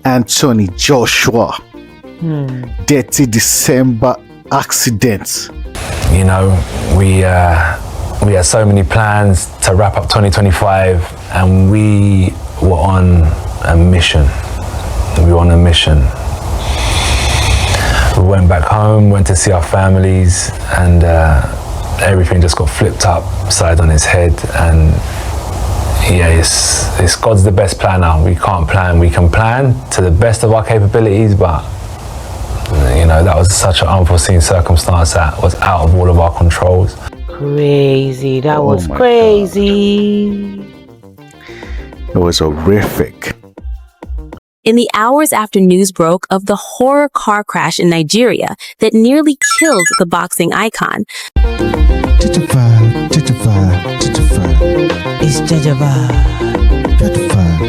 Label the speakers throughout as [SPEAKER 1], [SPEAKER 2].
[SPEAKER 1] Anthony Joshua, Detty December accident.
[SPEAKER 2] You know, we had so many plans to wrap up 2025, and we were on a mission. We were on a mission. We went back home, went to see our families, and everything just got flipped upside on its head. And yeah, it's God's the best planner. We can't plan. We can plan to the best of our capabilities, but you know, that was such an unforeseen circumstance that was out of all of our controls.
[SPEAKER 3] Crazy. That was crazy.
[SPEAKER 1] God. It was horrific.
[SPEAKER 4] In the hours after news broke of the horror car crash in Nigeria that nearly killed the boxing icon,
[SPEAKER 5] JEJE Vibe, JEJE Vibe, JEJE Vibe.
[SPEAKER 3] It's JEJE Vibe.
[SPEAKER 5] JEJE Vibe.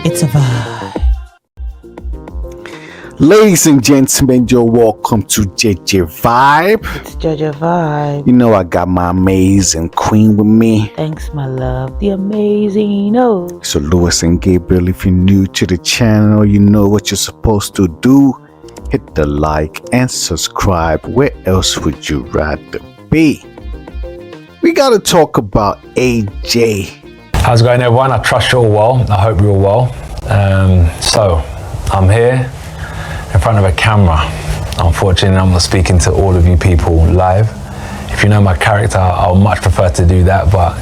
[SPEAKER 3] It's a vibe.
[SPEAKER 1] Ladies and gentlemen, you're welcome to JEJE Vibe.
[SPEAKER 3] It's JEJE Vibe.
[SPEAKER 1] You know I got my amazing queen with me.
[SPEAKER 3] Thanks, my love. The amazing nose.
[SPEAKER 1] So Lewis and Gabriel, if you're new to the channel, you know what you're supposed to do. Hit the like and subscribe. Where else would you rather be? We gotta talk about AJ.
[SPEAKER 2] How's it going, everyone? I trust you're all well. I hope you're all well. So I'm here in front of a camera. Unfortunately, I'm not speaking to all of you people live. If you know my character, I'll much prefer to do that, but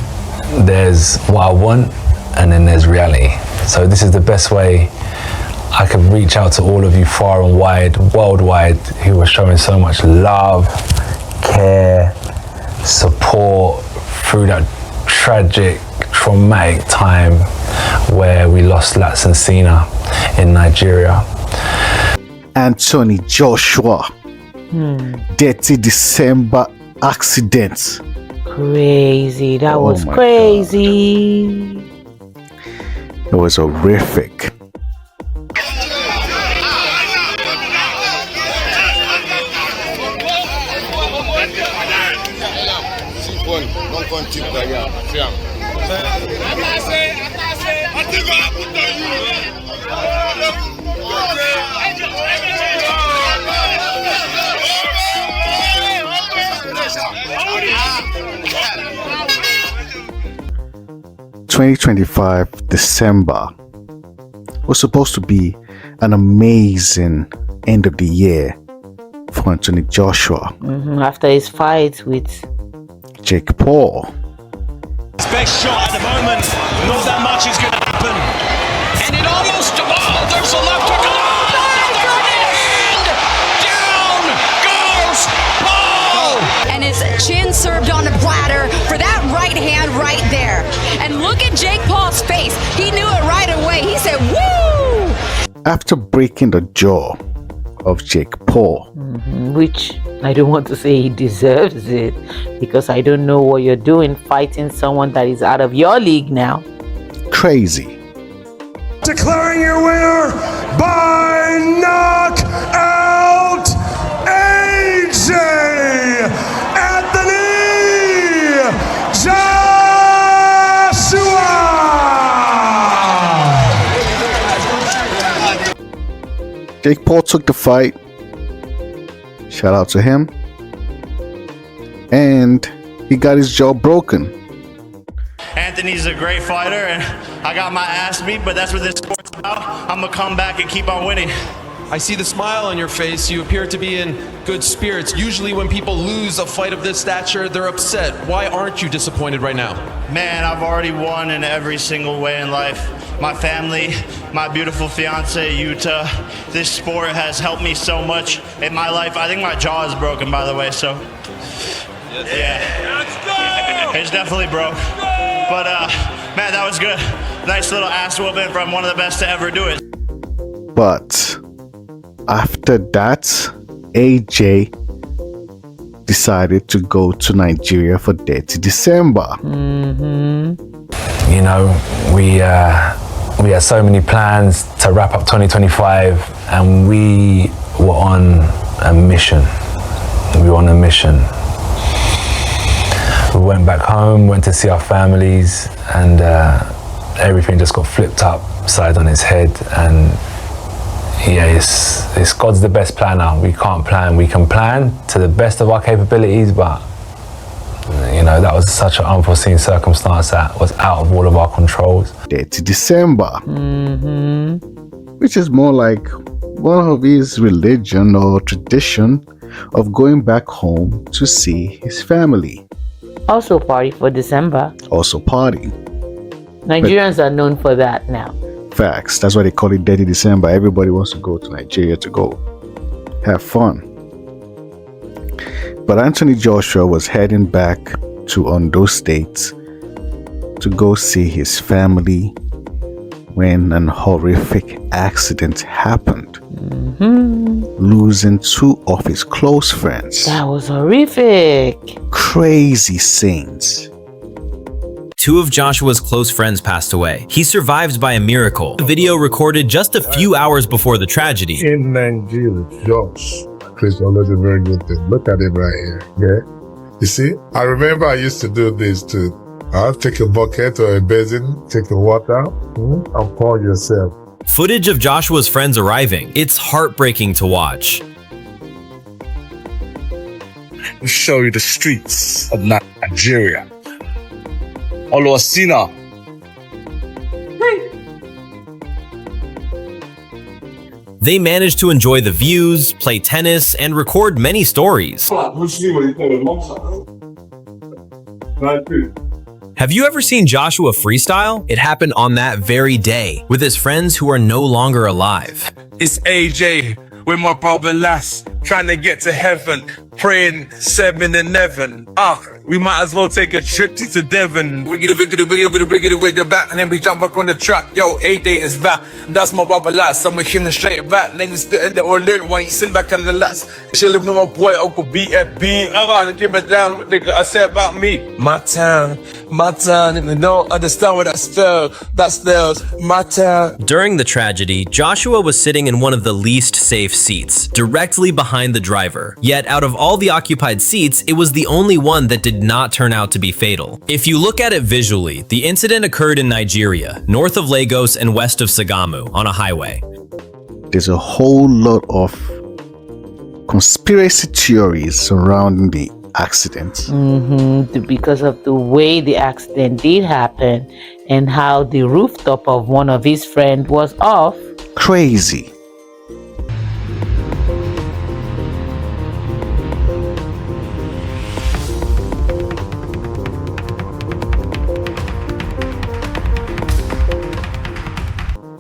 [SPEAKER 2] there's what I want and then there's reality. So this is the best way I can reach out to all of you far and wide, worldwide, who are showing so much love, care, support through that tragic, traumatic time where we lost Latz and Sina in Nigeria.
[SPEAKER 1] Anthony Joshua, Detty December accident.
[SPEAKER 3] Crazy. That was crazy.
[SPEAKER 1] It was horrific. December was supposed to be an amazing end of the year for Anthony Joshua.
[SPEAKER 3] After his fight with
[SPEAKER 1] Jake Paul.
[SPEAKER 6] His best shot at the moment, not that much is going to happen. And it almost, there's a left hook. Down goes Paul!
[SPEAKER 7] And his chin served on a platter for that right hand right there. And look at Jake Paul's face. He knew it right away. He said, woo!
[SPEAKER 1] After breaking the jaw of Jake Paul,
[SPEAKER 3] which I don't want to say he deserves it, because I don't know what you're doing fighting someone that is out of your league now.
[SPEAKER 1] Crazy.
[SPEAKER 6] Declaring your winner by knockout, AJ Anthony Joshua.
[SPEAKER 1] Jake Paul took the fight. Shout out to him. And he got his jaw broken.
[SPEAKER 8] Anthony's a great fighter, and I got my ass beat, but that's what this sport's about. I'm gonna come back and keep on winning.
[SPEAKER 9] I see the smile on your face. You appear to be in good spirits. Usually when people lose a fight of this stature, they're upset. Why aren't you disappointed right now?
[SPEAKER 8] Man, I've already won in every single way in life. My family, my beautiful fiance, Yuta. This sport has helped me so much in my life. I think my jaw is broken, by the way, so. Yeah. It's definitely broke. But, man, that was good. Nice little ass whooping from one of the best to ever do it.
[SPEAKER 1] But after that, AJ decided to go to Nigeria for Detty December.
[SPEAKER 2] You know, we had so many plans to wrap up 2025, and we were on a mission. We were on a mission. We went back home, went to see our families, and everything just got flipped upside on its head. And yeah, it's God's the best planner. We can't plan. We can plan to the best of our capabilities, but you know, that was such an unforeseen circumstance that was out of all of our controls.
[SPEAKER 1] Detty December, which is more like one of his religion or tradition of going back home to see his family.
[SPEAKER 3] Also party for December.
[SPEAKER 1] Also party.
[SPEAKER 3] Nigerians are known for that now.
[SPEAKER 1] Facts. That's why they call it Detty December. Everybody wants to go to Nigeria to go have fun. But Anthony Joshua was heading back to Ondo State to go see his family when an horrific accident happened, losing two of his close friends.
[SPEAKER 3] That was horrific.
[SPEAKER 1] Crazy scenes.
[SPEAKER 10] Two of Joshua's close friends passed away. He survived by a miracle. The video recorded just a few hours before the tragedy.
[SPEAKER 11] In Nigeria, Josh, Chris always a very good thing. Look at him right here. Yeah. You see, I remember I used to do this too. I'll take a bucket or a basin, take the water, and pour yourself.
[SPEAKER 10] Footage of Joshua's friends arriving. It's heartbreaking to watch.
[SPEAKER 12] I'll show you the streets of Nigeria. Sina.
[SPEAKER 10] They managed to enjoy the views, play tennis, and record many stories. Have you ever seen Joshua freestyle? It happened on that very day with his friends who are no longer alive.
[SPEAKER 13] It's AJ with my brother Latz, trying to get to heaven, praying 7 and 11. We might as well take a trip to Devon. We get a big with the back, and then we jump up on the track. Yo, AJ is back. That's my brother Latz. I'm with him straight back. Then it's the end of the lyric when you sit back on the Latz. She live with my boy Uncle BFB. I gotta give it down what nigga I said about me. My town, and they don't understand what that spells. My town.
[SPEAKER 10] During the tragedy, Joshua was sitting in one of the least safe seats, directly behind the driver. Yet out of all the occupied seats, it was the only one that did not turn out to be fatal. If you look at it visually, the incident occurred in Nigeria, north of Lagos and west of Sagamu, on a highway.
[SPEAKER 1] There's a whole lot of conspiracy theories surrounding the accident.
[SPEAKER 3] Because of the way the accident did happen and how the rooftop of one of his friends was off.
[SPEAKER 1] Crazy.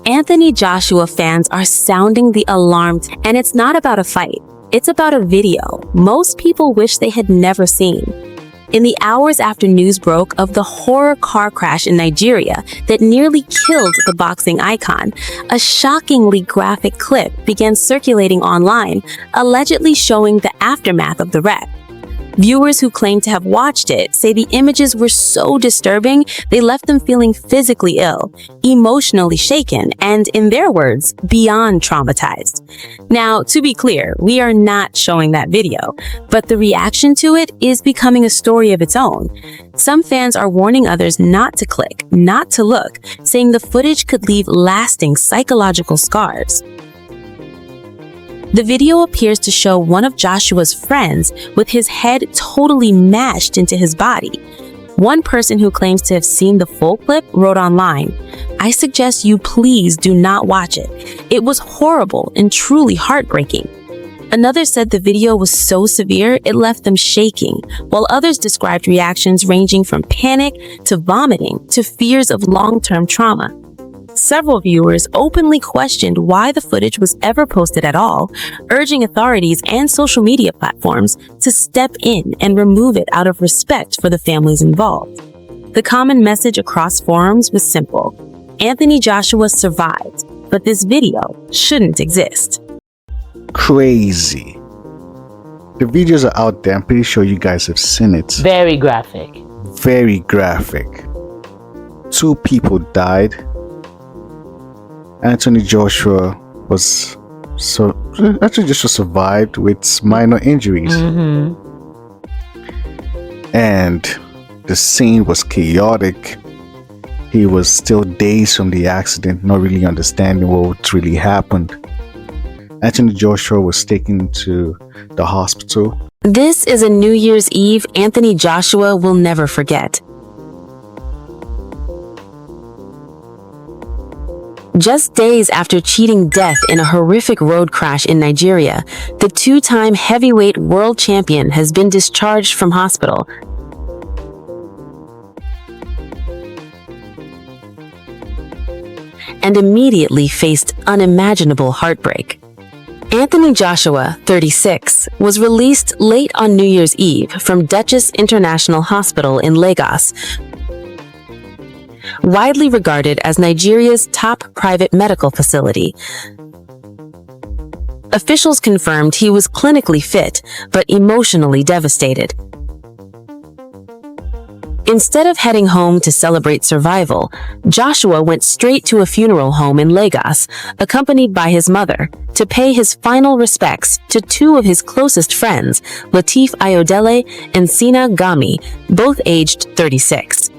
[SPEAKER 4] Anthony Joshua fans are sounding the alarm, and it's not about a fight. It's about a video most people wish they had never seen. In the hours after news broke of the horror car crash in Nigeria that nearly killed the boxing icon, a shockingly graphic clip began circulating online, allegedly showing the aftermath of the wreck. Viewers who claim to have watched it say the images were so disturbing they left them feeling physically ill, emotionally shaken, and, in their words, beyond traumatized. Now, to be clear, we are not showing that video, but the reaction to it is becoming a story of its own. Some fans are warning others not to click, not to look, saying the footage could leave lasting psychological scars. The video appears to show one of Joshua's friends with his head totally mashed into his body. One person who claims to have seen the full clip wrote online, "I suggest you please do not watch it. It was horrible and truly heartbreaking." Another said the video was so severe it left them shaking, while others described reactions ranging from panic to vomiting to fears of long-term trauma. Several viewers openly questioned why the footage was ever posted at all, urging authorities and social media platforms to step in and remove it out of respect for the families involved. The common message across forums was simple: Anthony Joshua survived, but this video shouldn't exist.
[SPEAKER 1] Crazy. The videos are out there. I'm pretty sure you guys have seen it.
[SPEAKER 3] Very graphic.
[SPEAKER 1] Very graphic. 2 people died. Anthony Joshua was just survived with minor injuries. And the scene was chaotic. He was still dazed from the accident, not really understanding what really happened. Anthony Joshua was taken to the hospital.
[SPEAKER 4] This is a New Year's Eve Anthony Joshua will never forget. Just days after cheating death in a horrific road crash in Nigeria, the two-time heavyweight world champion has been discharged from hospital. And immediately faced unimaginable heartbreak. Anthony Joshua, 36, was released late on New Year's Eve from Duchess International Hospital in Lagos, widely regarded as Nigeria's top private medical facility. Officials confirmed he was clinically fit, but emotionally devastated. Instead of heading home to celebrate survival, Joshua went straight to a funeral home in Lagos, accompanied by his mother, to pay his final respects to two of his closest friends, Latif Ayodele and Sina Ghami, both aged 36.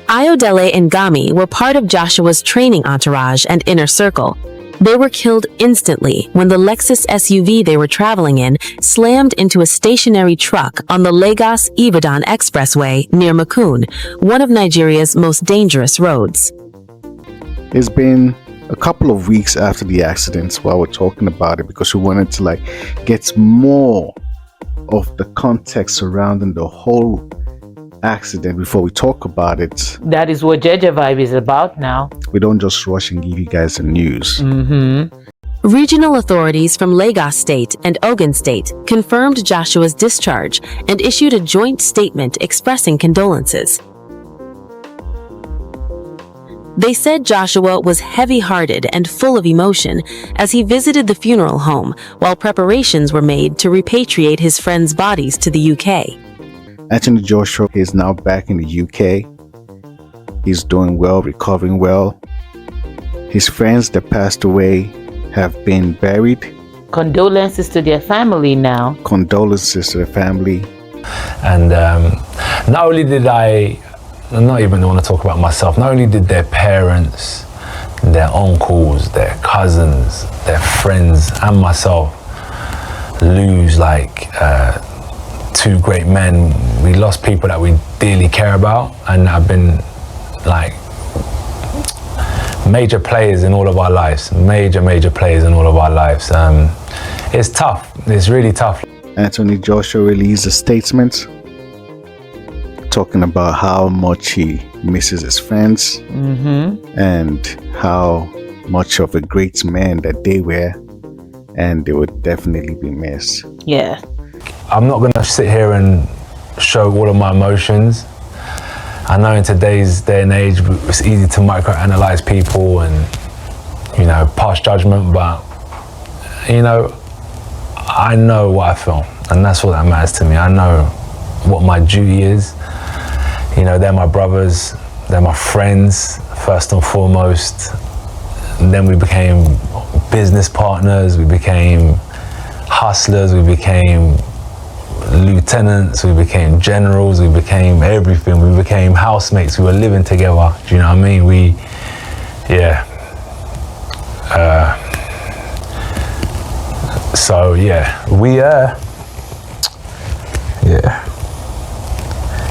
[SPEAKER 4] Ayodele and Ghami were part of Joshua's training entourage and inner circle. They were killed instantly when the Lexus SUV they were traveling in slammed into a stationary truck on the Lagos-Ibadan Expressway near Makun, one of Nigeria's most dangerous roads.
[SPEAKER 1] It's been a couple of weeks after the accident while we're talking about it, because we wanted to get more of the context surrounding the whole accident before we talk about it.
[SPEAKER 3] That is what JEJE Vibe is about now.
[SPEAKER 1] We don't just rush and give you guys the news.
[SPEAKER 4] Regional authorities from Lagos State and Ogun State confirmed Joshua's discharge and issued a joint statement expressing condolences. They said Joshua was heavy-hearted and full of emotion as he visited the funeral home while preparations were made to repatriate his friends' bodies to the UK.
[SPEAKER 1] Anthony Joshua is now back in the UK. He's doing well, recovering well. His friends that passed away have been buried.
[SPEAKER 3] Condolences to their family now.
[SPEAKER 1] Condolences to the family.
[SPEAKER 2] And not only did I not even want to talk about myself, not only did their parents, their uncles, their cousins, their friends, and myself lose two great men. We lost people that we dearly care about and have been major players in all of our lives. Major players in all of our lives. It's tough. It's really tough.
[SPEAKER 1] Anthony Joshua released a statement talking about how much he misses his friends and how much of a great man that they were, and they would definitely be missed.
[SPEAKER 3] Yeah.
[SPEAKER 2] I'm not going to sit here and show all of my emotions. I know in today's day and age, it's easy to microanalyze people and, pass judgment, but, I know what I feel, and that's what that matters to me. I know what my duty is. They're my brothers, they're my friends, first and foremost. And then we became business partners, we became hustlers, we became lieutenants, we became generals, we became everything, we became housemates, we were living together, do you know what I mean?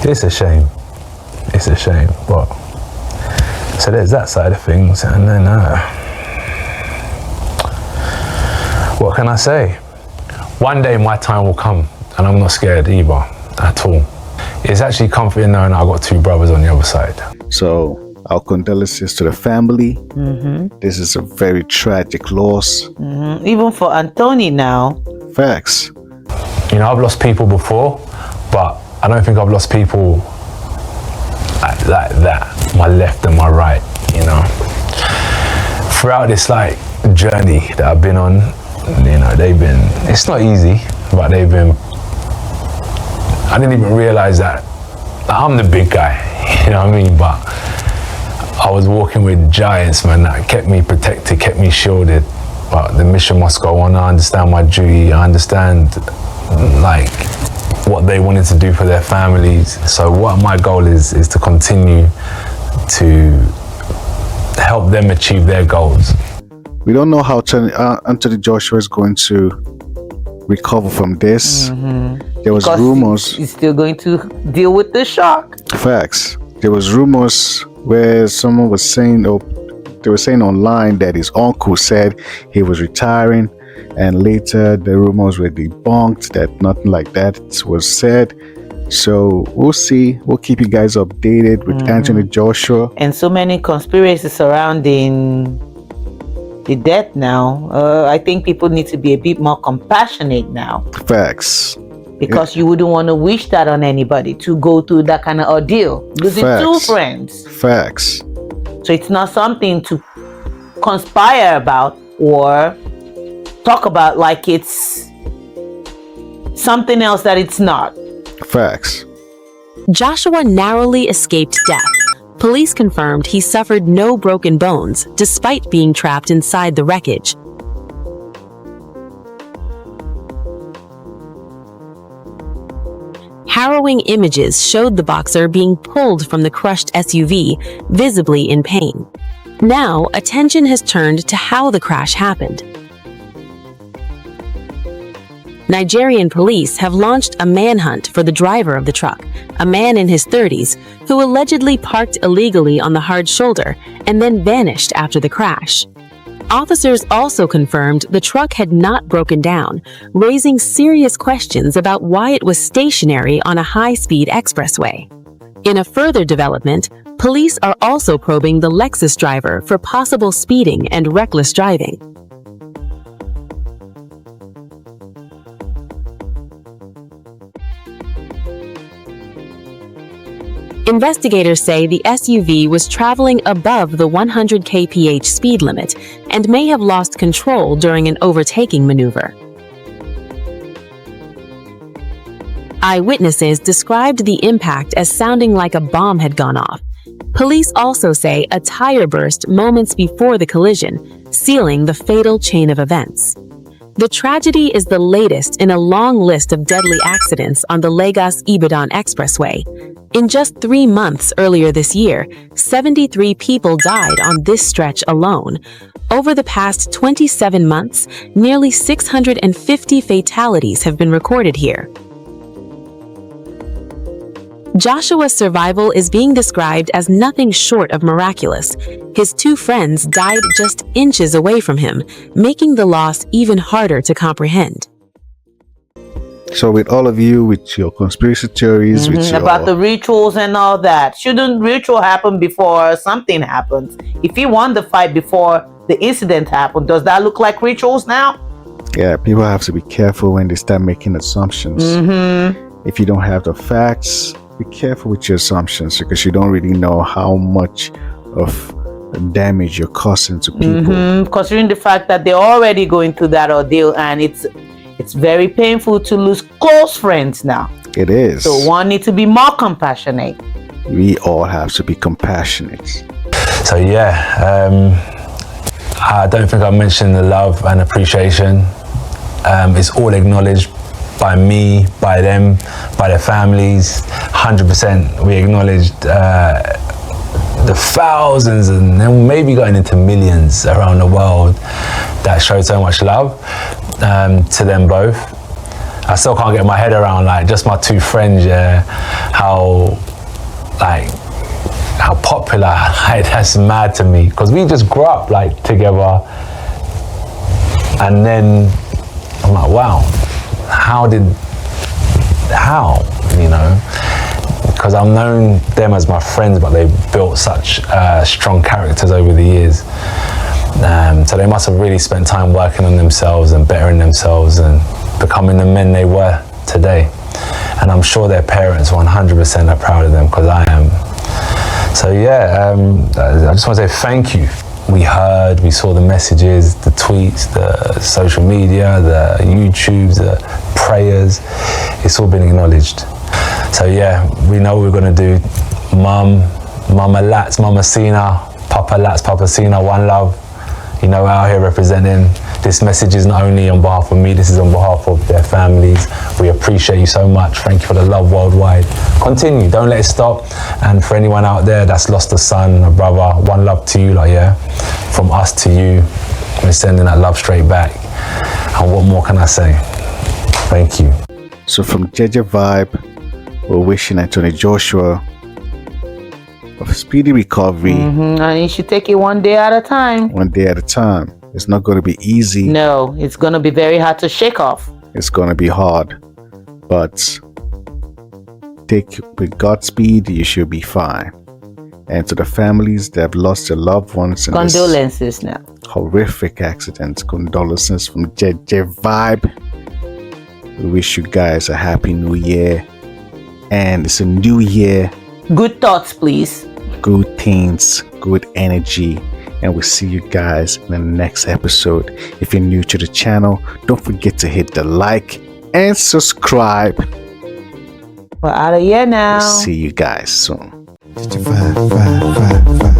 [SPEAKER 2] It's a shame, but so there's that side of things, and then what can I say? One day my time will come, and I'm not scared either, at all. It's actually comforting knowing I've got two brothers on the other side.
[SPEAKER 1] So, our condolences to the family. This is a very tragic loss.
[SPEAKER 3] Even for Anthony now.
[SPEAKER 1] Facts.
[SPEAKER 2] I've lost people before, but I don't think I've lost people like that, my left and my right, Throughout this journey that I've been on, it's not easy, but I didn't even realize that I'm the big guy, but I was walking with giants, man, that kept me protected, kept me shielded, but the mission must go on. I understand my duty, I understand what they wanted to do for their families. So what my goal is to continue to help them achieve their goals.
[SPEAKER 1] We don't know how Anthony Joshua is going to recover from this. There was rumors.
[SPEAKER 3] He's still going to deal with the shock.
[SPEAKER 1] Facts. There was rumors where someone was saying, or they were saying online, that his uncle said he was retiring, and later the rumors were debunked that nothing like that was said. So we'll see. We'll keep you guys updated with Anthony Joshua.
[SPEAKER 3] And so many conspiracies surrounding the death now. I think people need to be a bit more compassionate now.
[SPEAKER 1] Facts.
[SPEAKER 3] Because you wouldn't want to wish that on anybody, to go through that kind of ordeal. Losing two friends.
[SPEAKER 1] Facts.
[SPEAKER 3] So it's not something to conspire about or talk about like it's something else that it's not.
[SPEAKER 1] Facts.
[SPEAKER 4] Joshua narrowly escaped death. Police confirmed he suffered no broken bones despite being trapped inside the wreckage. Harrowing images showed the boxer being pulled from the crushed SUV, visibly in pain. Now, attention has turned to how the crash happened. Nigerian police have launched a manhunt for the driver of the truck, a man in his 30s, who allegedly parked illegally on the hard shoulder and then vanished after the crash. Officers also confirmed the truck had not broken down, raising serious questions about why it was stationary on a high-speed expressway. In a further development, police are also probing the Lexus driver for possible speeding and reckless driving. Investigators say the SUV was traveling above the 100 kph speed limit and may have lost control during an overtaking maneuver. Eyewitnesses described the impact as sounding like a bomb had gone off. Police also say a tire burst moments before the collision, sealing the fatal chain of events. The tragedy is the latest in a long list of deadly accidents on the Lagos-Ibadan Expressway. In just 3 months earlier this year, 73 people died on this stretch alone. Over the past 27 months, nearly 650 fatalities have been recorded here. Joshua's survival is being described as nothing short of miraculous. His 2 friends died just inches away from him, making the loss even harder to comprehend.
[SPEAKER 1] So with all of you, with your conspiracy theories, with your...
[SPEAKER 3] about the rituals and all that, shouldn't ritual happen before something happens? If he won the fight before the incident happened, does that look like rituals now?
[SPEAKER 1] Yeah, people have to be careful when they start making assumptions. If you don't have the facts, be careful with your assumptions, because you don't really know how much of damage you're causing to people.
[SPEAKER 3] Considering the fact that they're already going through that ordeal, and it's very painful to lose close friends now.
[SPEAKER 1] It is.
[SPEAKER 3] So one needs to be more compassionate.
[SPEAKER 1] We all have to be compassionate.
[SPEAKER 2] So yeah, I don't think I mentioned the love and appreciation. It's all acknowledged by me, by them, by their families. 100% we acknowledged the thousands and then maybe going into millions around the world that showed so much love to them both. I still can't get my head around, like, just my 2 friends, yeah, how popular, like, that's mad to me, because we just grew up like together, and then I'm like, wow, how, you know, because I've known them as my friends, but they've built such strong characters over the years. So they must have really spent time working on themselves and bettering themselves and becoming the men they were today. And I'm sure their parents 100% are proud of them, because I am. So yeah, I just want to say thank you. We heard, we saw the messages, the tweets, the social media, the YouTubes, the prayers. It's all been acknowledged. So yeah, we know what we're gonna do. Mama Latz, Mama Sina, Papa Latz, Papa Sina, one love. You know, out here representing This message is not only on behalf of me, this is on behalf of their families. We appreciate you so much. Thank you for the love worldwide. Continue, don't let it stop. And for anyone out there that's lost a son, a brother, one love to you, like, yeah, from us to you. We're sending that love straight back. And what more can I say? Thank you.
[SPEAKER 1] So from JEJE Vibe, we're wishing Anthony Joshua a speedy recovery.
[SPEAKER 3] And you should take it one day at a time.
[SPEAKER 1] One day at a time. It's not going to be easy.
[SPEAKER 3] No, it's going to be very hard to shake off.
[SPEAKER 1] It's going to be hard. But take with Godspeed, you should be fine. And to the families that have lost their loved ones in
[SPEAKER 3] condolences now.
[SPEAKER 1] Horrific accident. Condolences from JEJE Vibe. We wish you guys a happy new year. And it's a new year.
[SPEAKER 3] Good thoughts, please.
[SPEAKER 1] Good things, good energy. And we'll see you guys in the next episode. If you're new to the channel, don't forget to hit the like and subscribe.
[SPEAKER 3] We're out of here now.
[SPEAKER 1] We'll see you guys soon.
[SPEAKER 5] JEJE Vibe.